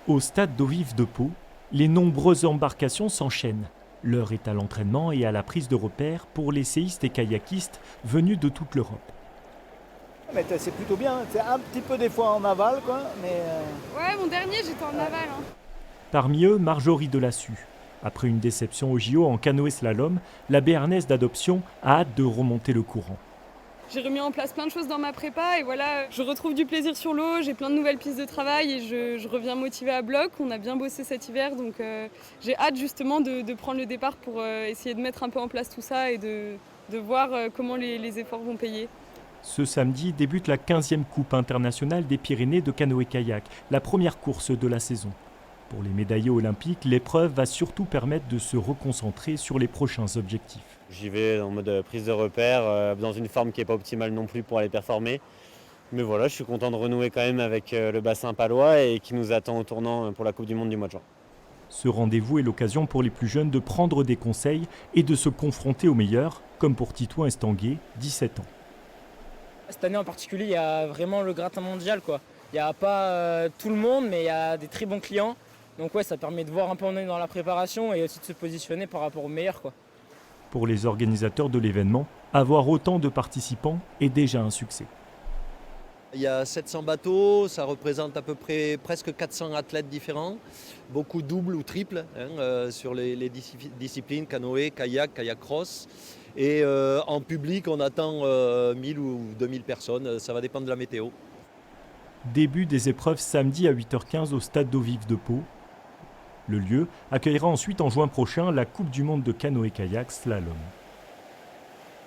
Au stade d'eau vive de Pau, les nombreuses embarcations s'enchaînent. L'heure est à l'entraînement et à la prise de repères pour les séistes et kayakistes venus de toute l'Europe. Mais c'est plutôt bien, c'est un petit peu des fois en aval, quoi, mais... Ouais, mon dernier, j'étais en aval. Parmi eux, Marjorie Delassus. Après une déception au JO en canoë-slalom, la Béarnaise d'adoption a hâte de remonter le courant. J'ai remis en place plein de choses dans ma prépa et voilà, je retrouve du plaisir sur l'eau, j'ai plein de nouvelles pistes de travail et je reviens motivée à bloc. On a bien bossé cet hiver, donc j'ai hâte justement de prendre le départ pour essayer de mettre un peu en place tout ça et de voir comment les efforts vont payer. Ce samedi débute la 15e Coupe internationale des Pyrénées de canoë-kayak, la première course de la saison. Pour les médaillés olympiques, l'épreuve va surtout permettre de se reconcentrer sur les prochains objectifs. J'y vais en mode prise de repère, dans une forme qui n'est pas optimale non plus pour aller performer. Mais voilà, je suis content de renouer quand même avec le bassin palois et qui nous attend au tournant pour la Coupe du Monde du mois de juin. Ce rendez-vous est l'occasion pour les plus jeunes de prendre des conseils et de se confronter aux meilleurs, comme pour Titouan Estanguet, 17 ans. Cette année en particulier, il y a vraiment le gratin mondial, quoi. Il n'y a pas tout le monde, mais il y a des très bons clients. Donc ouais, ça permet de voir un peu où on est dans la préparation et aussi de se positionner par rapport aux meilleurs, quoi. Pour les organisateurs de l'événement, avoir autant de participants est déjà un succès. Il y a 700 bateaux, ça représente à peu près presque 400 athlètes différents, beaucoup doubles ou triples sur les disciplines canoë, kayak, kayak cross. Et en public, on attend 1000 ou 2000 personnes, ça va dépendre de la météo. Début des épreuves samedi à 8h15 au stade d'eau vive de Pau. Le lieu accueillera ensuite en juin prochain la Coupe du monde de canoë-kayak slalom.